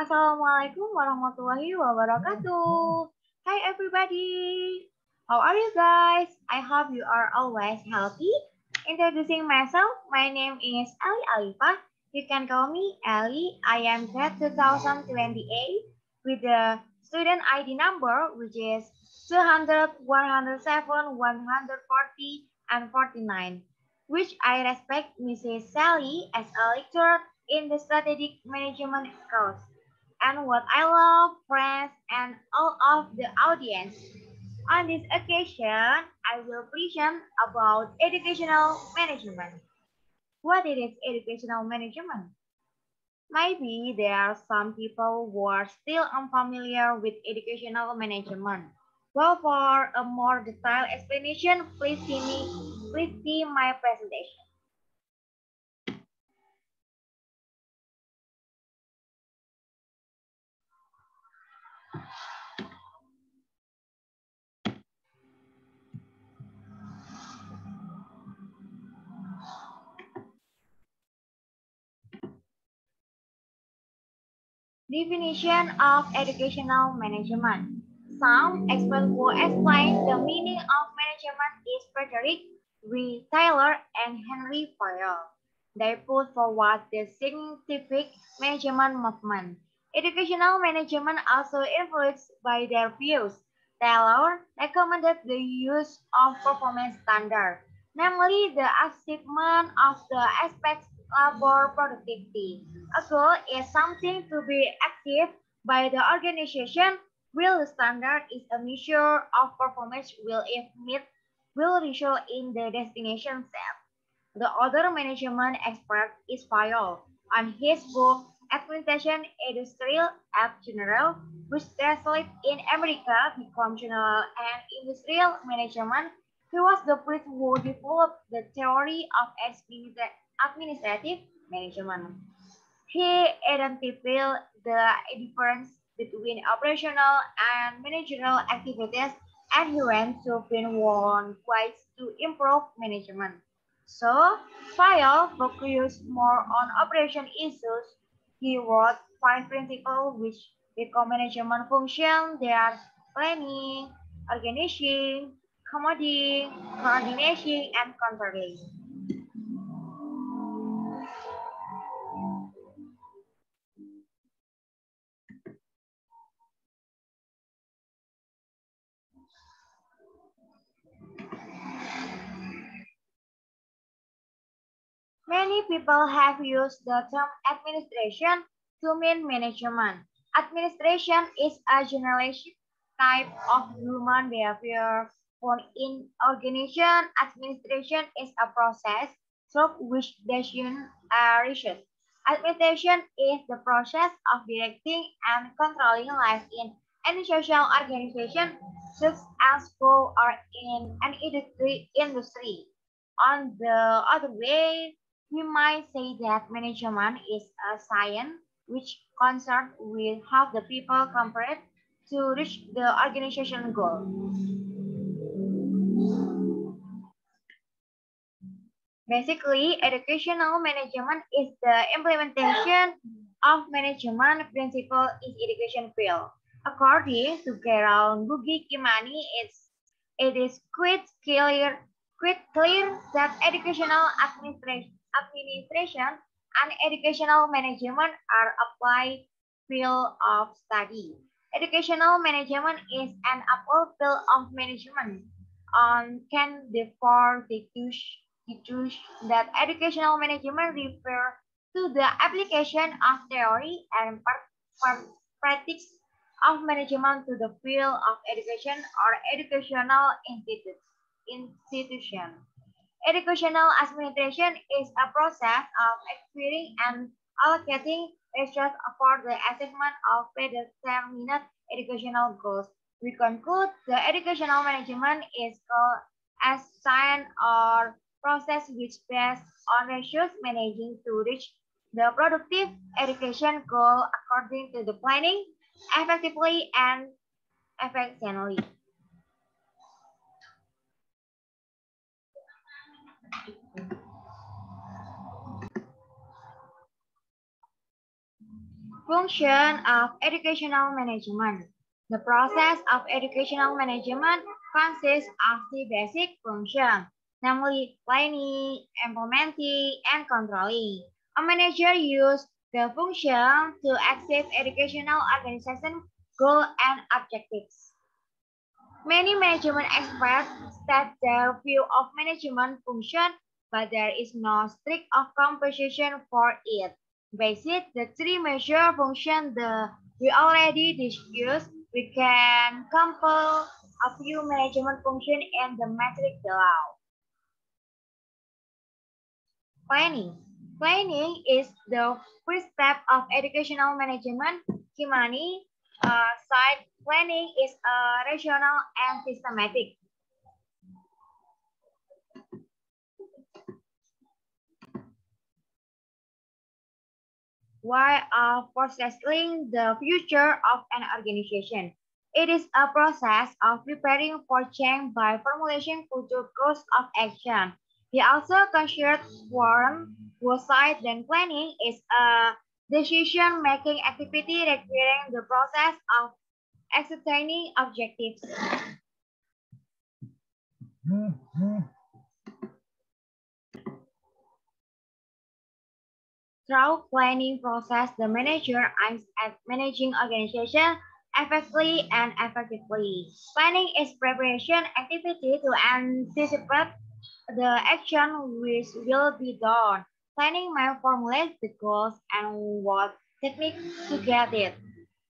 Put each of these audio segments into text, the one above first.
Assalamualaikum warahmatullahi wabarakatuh. Hi everybody. How are you guys? I hope you are always healthy. Introducing myself, my name is Ali Alifah. You can call me Ali. I am grade 2028 with the student ID number which is 200, 107, 140, and 49, which I respect Mrs. Sally as a lecturer in the strategic management course and what I love, friends, and all of the audience. On this occasion, I will present about educational management. What is educational management? Maybe there are some people who are still unfamiliar with educational management. Well, for a more detailed explanation, please see my presentation. Definition of educational management. Some experts who explain the meaning of management is Frederick V. Taylor and Henry Fayol. They put forward the scientific management movement. Educational management also influenced by their views. Taylor recommended the use of performance standard, namely the achievement of the aspects labor productivity. A goal is something to be achieved by the organization, while the standard is a measure of performance will if met will result in the destination set. The other management expert is Fayol. On his book Administration Industrial et General, which translates in America become general and industrial management, he was the first who developed the theory of administrative management. He identified the difference between operational and managerial activities, and he went to Finland ways to improve management. So, Fayol focused more on operation issues. He wrote 5 principles which become management function. They are planning, organizing, commoding, coordinating, and controlling. Many people have used the term administration to mean management. Administration is a generalized type of human behavior found in organization. Administration is a process through which decisions are reached. Administration is the process of directing and controlling life in any social organization, such as school or in an industry. On the other way, we might say that management is a science which concerns with how the people cooperate to reach the organization goal. Basically, educational management is the implementation of management principle in education field. According to Carol Bugi Kimani, it is quite clear that educational administration and educational management are applied field of study. Educational management is an applied field of management on can therefore deduce that educational management refer to the application of theory and practice of management to the field of education or educational institution. Educational administration is a process of acquiring and allocating resources for the achievement of predetermined educational goals. We conclude the educational management is called as science or process which based on resource managing to reach the productive education goal according to the planning effectively and efficiently. Function of educational management. The process of educational management consists of the basic functions, namely planning, implementing, and controlling. A manager uses the function to achieve educational organization goals and objectives. Many management experts state their view of management function, but there is no strict of composition for it. Basic, the three major functions we already discussed, we can compile a few management functions in the matrix below. Planning. Planning is the first step of educational management. Kimani side planning is rational and systematic. While processing the future of an organization. It is a process of preparing for change by formulating future course of action. He also considered form foresight then planning is a decision-making activity requiring the process of ascertaining objectives. Through planning process, the manager aims at managing organization effectively and effectively. Planning is preparation activity to anticipate the action which will be done. Planning may formulate the goals and what techniques to get it.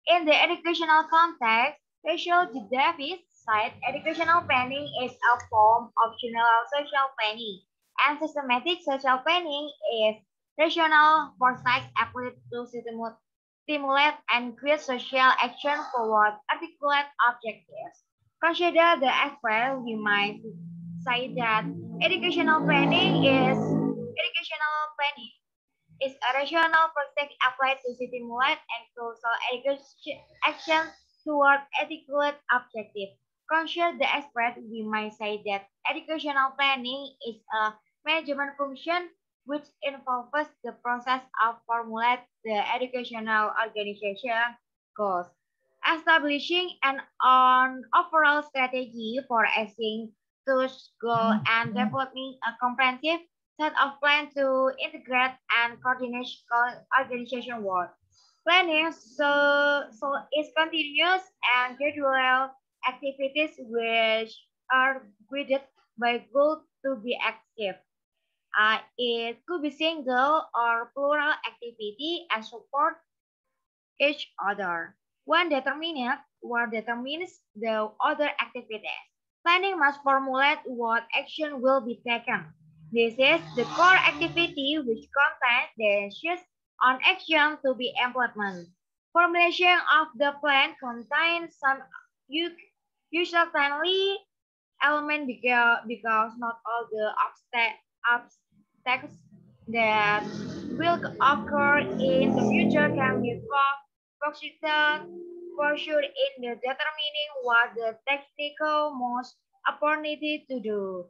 In the educational context, Rachel G. Davis cited educational planning is a form of general social planning, and systematic social planning is rational foresight applied to stimulate and create social action toward articulate objectives. Consider the aspect we might say that educational planning is a rational process applied to stimulate and causal action toward articulate objectives. Consider the aspect we might say that educational planning is a management function which involves the process of formulate the educational organization goals, establishing an overall strategy for achieving those goals and developing a comprehensive set of plans to integrate and coordinate organization work. Planning is continuous and gradual activities which are guided by goals to be achieved. It could be single or plural activity and support each other. One determines the other activities. Planning must formulate what action will be taken. This is the core activity which contains the issues on action to be implemented. Formulation of the plan contains some user-friendly element because not all the obstacles that will occur in the future can be pursued in the determining what the technical most opportunity to do.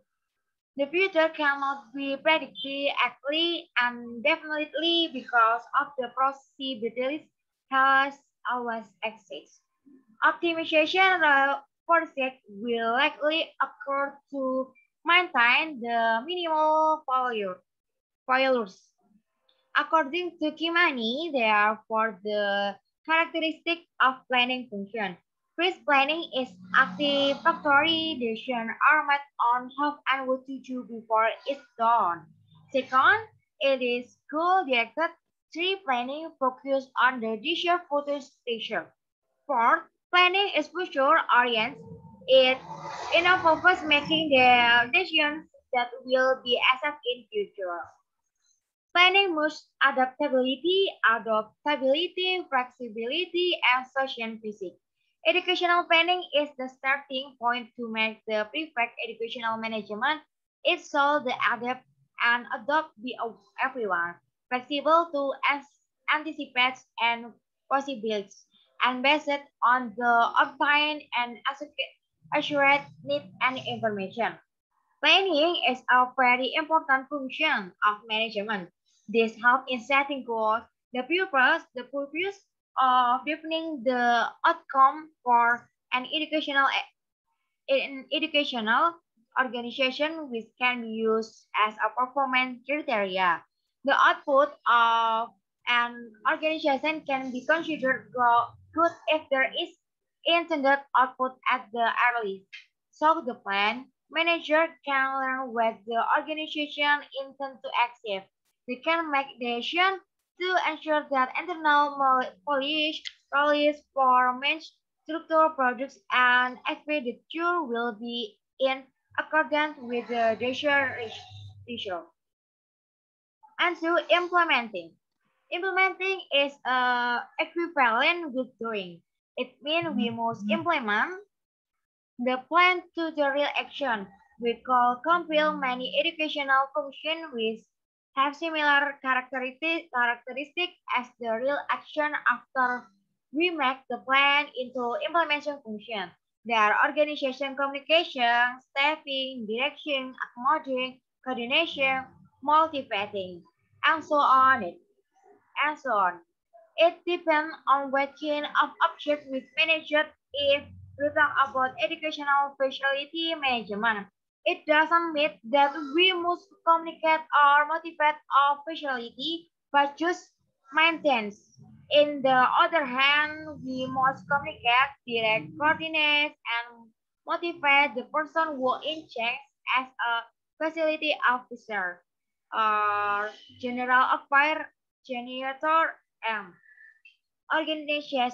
The future cannot be predicted accurately and definitely because of the possibilities has always exist. Optimization project will likely occur to maintain the minimal failures. According to Kimani, therefore the characteristic of planning function. First, planning is active factory decision are made on how and what to do before it's done. Second, it is goal-directed. Three, planning focus on the future station. Fourth, planning is future-oriented. It involves making the decisions that will be accepted in future. Planning must adaptability, flexibility, and social physics. Educational planning is the starting point to make the perfect educational management. It should adapt and adopt be of everyone, flexible to anticipate and possibilities, and based on the obtained and assured need and information. Planning is a very important function of management. This helps in setting goals, the purpose, of defining the outcome for an educational organization, which can be used as a performance criteria. The output of an organization can be considered good if there is intended output at the early. So the plan manager can learn what the organization intends to achieve. They can make decisions to ensure that internal policy performance structural projects and expenditure will be in accordance with the desired ratio. And so implementing. Implementing is equivalent with doing. It means we must implement the plan to the real action. We call compile many educational functions which have similar characteristic as the real action after we make the plan into implementation function. There are organization communication, staffing, direction, accommoding, coordination, motivating, and so on. And so on. It depends on what kind of object we manage. If we talk about educational facility management, it doesn't mean that we must communicate or motivate our facility, but just maintenance. In the other hand, we must communicate, direct, coordinate, and motivate the person who in charge as a facility officer or general affair janitor organization.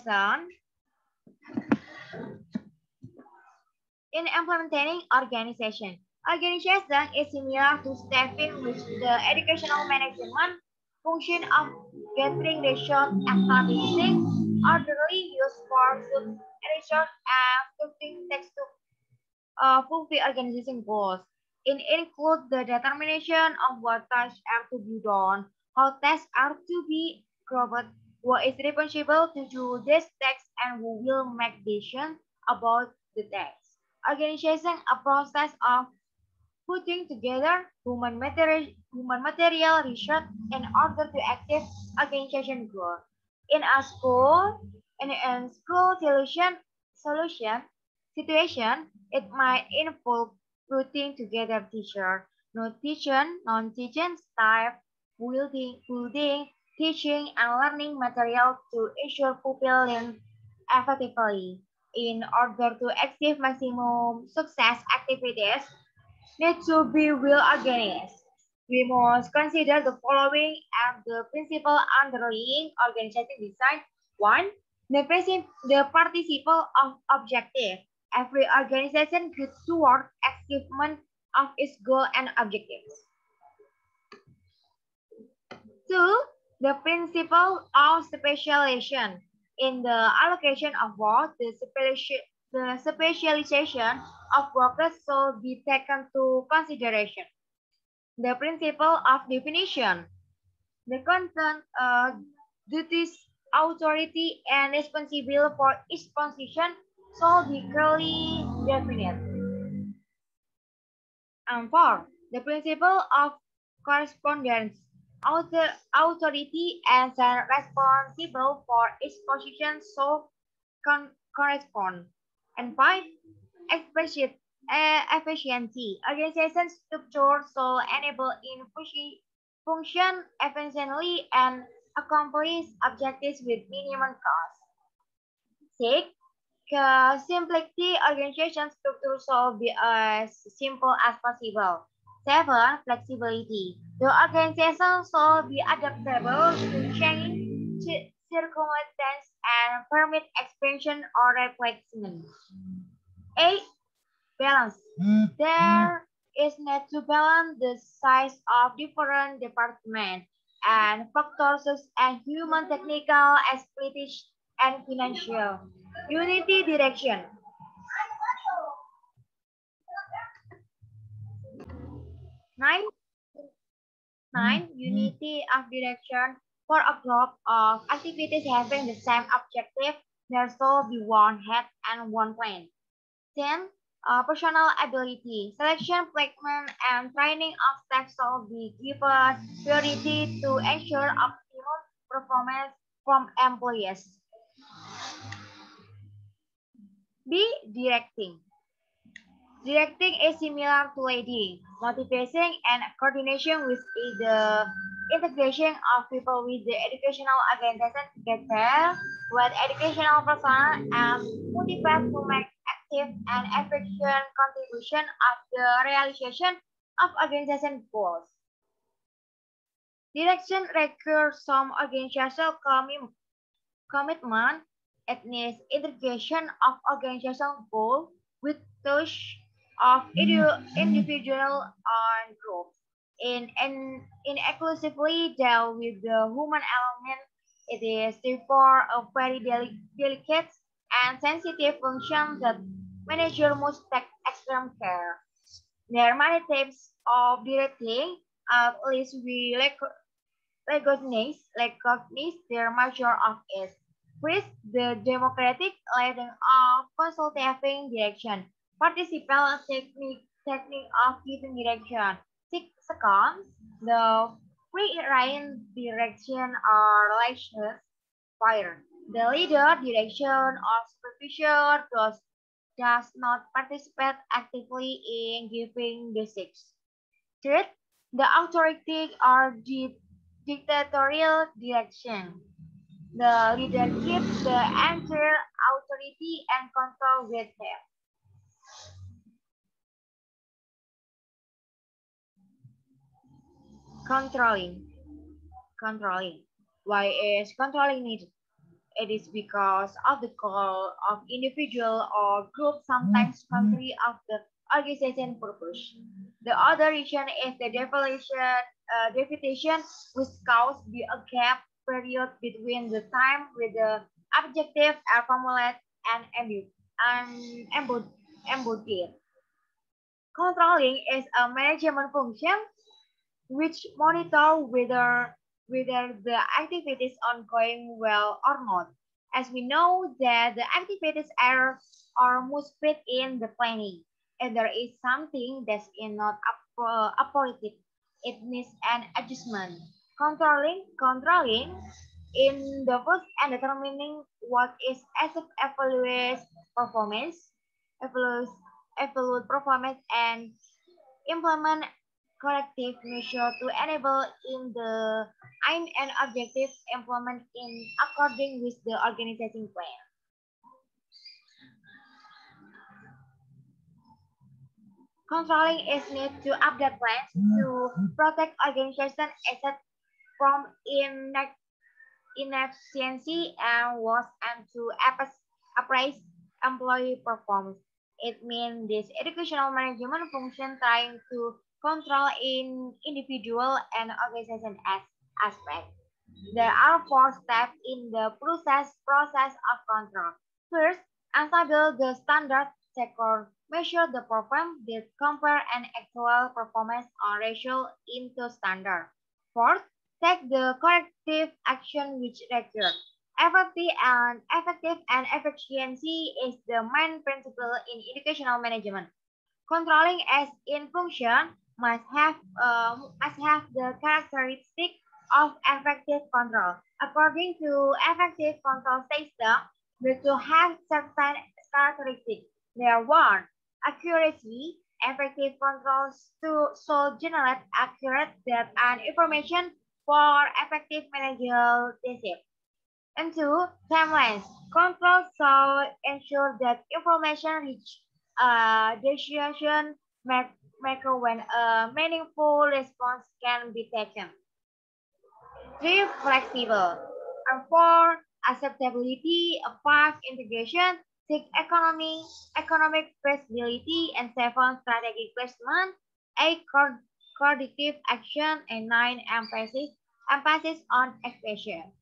In implementing organization. Organization is similar to staffing, which the educational management function of gathering resources, establishing orderly use for resources and putting text to fulfill organization goals. It includes the determination of what tasks are to be done, how tasks are to be grouped, who is responsible to do this task, and who will make decisions about the task. Organization a process of putting together human material research in order to achieve organization goal. In a school, in school solution situation, it might involve putting together teacher, non-teaching staff, building, teaching and learning material to ensure fulfilling effectively. In order to achieve maximum success, activities need to be well organized. We must consider the following as the principle underlying organization design. One, the participle of objective. Every organization gets toward achievement of its goal and objectives. Two, the principle of specialization. In the allocation of work, the specialization of workers should be taken to consideration. The principle of definition. The content, duties, authority, and responsibility for each position should be clearly defined. And four, the principle of correspondence. Authority and responsible for each position so correspond. And five, efficiency. Organization structure so enable in function efficiently and accomplish objectives with minimum cost. Six, simplicity. Organization structure should be as simple as possible. Seven, flexibility. The organization should be adaptable to change circumstances and permit expansion or replacement. Eight, balance. There is need to balance the size of different departments and factors such as human, technical, expertise, and financial. Unity direction. 9, unity of direction. For a group of activities having the same objective, there should be one head and one plan. 10, personal ability. Selection, placement, and training of staff should be given priority to ensure optimum performance from employees. B. Directing. Directing is similar to leading, motivation and coordination with the integration of people with the educational organization together with educational personnel and motivate to make active and efficient contribution of the realization of organization goals. Direction requires some organizational commitment. It needs integration of organizational goals with touch of individual and groups. In exclusively deal with the human element, it is therefore a very delicate and sensitive function that manager must take extreme care. There are many types of directing, at least we recognize their measure of it. First, the democratic leading of consultative direction. Participant technique of giving direction. Second, the free rein direction or license fire. The leader direction or supervisor does not participate actively in giving the six. Third, the authority or dictatorial direction. The leader keeps the entire authority and control with him. Controlling. Why is controlling needed? It is because of the call of individual or group, sometimes contrary of the organization purpose. The other reason is the definition which causes a gap period between the time with the objective are formulated and embodied. Controlling is a management function which monitor whether the activities ongoing well or not. As we know that the activities are must fit in the planning. If there is something that's not operative, it needs an adjustment. Controlling in the first and determining what is evaluate performance, evaluate, evaluate performance and implement corrective measure to enable in the aim and objective implement in according with the organization plan. Controlling is need to update plans to protect organization assets from inefficiency and was and to appraise employee performance. It means this educational management function trying to control in individual and organization aspect. There are four steps in the process of control. First, establish the standard. Second, measure the performance that compare an actual performance or ratio into standard. Fourth, take the corrective action which required. Effective and efficiency is the main principle in educational management. Controlling as in function must have the characteristic of effective control. According to effective control system, the two have certain characteristics. They are one, accuracy. Effective controls so generate accurate data and information for effective managerial decisions. And two, timelines. Control shall ensure that information reach decision maker when a meaningful response can be taken. Three, flexible. And four, acceptability. Five, integration. Six, economic feasibility. And seven, strategic placement. Eight, coordinative action. And nine, emphasis on expression.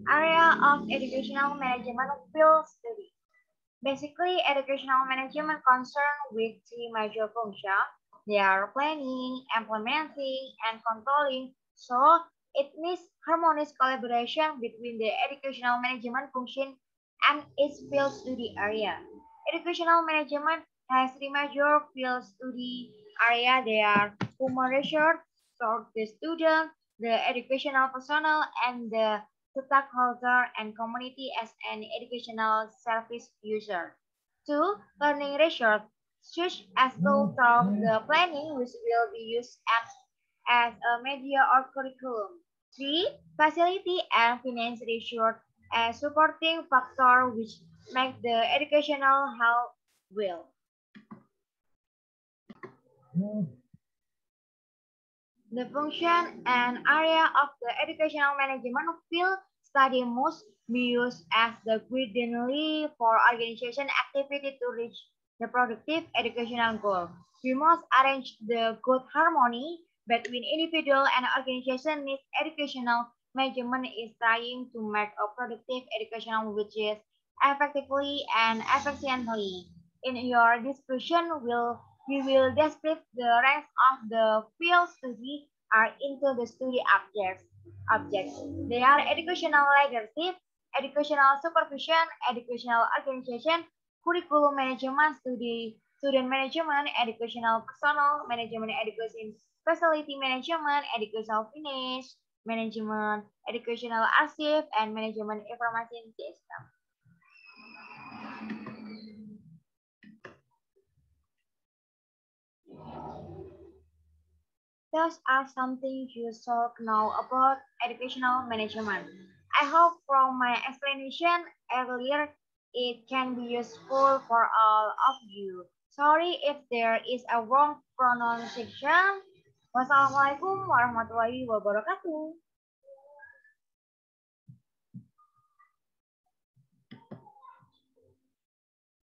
Area of educational management field study. Basically, educational management concerned with three major functions. They are planning, implementing, and controlling. So, it needs harmonious collaboration between the educational management function and its field study area. Educational management has three major field study area. They are human research, so the student, the educational personnel, and the stakeholder and community as an educational service user. Two, learning research, such as tools of the planning which will be used as a media or curriculum. Three, facility and finance research as supporting factor which make the educational health well. The function and area of the educational management field study must be used as the guideline for organization activity to reach the productive educational goal. We must arrange the good harmony between individual and organization needs. Educational management is trying to make a productive education which is effectively and efficiently. In your discussion, we will describe the ranks of the field study are into the study objects. They are educational leadership, educational supervision, educational organization, curriculum management, student management, educational personnel management, education facility management, educational finance management, educational archive, and management information system. Those are something you should know about educational management. I hope from my explanation earlier it can be useful for all of you. Sorry if there is a wrong pronunciation. Wassalamualaikum warahmatullahi wabarakatuh.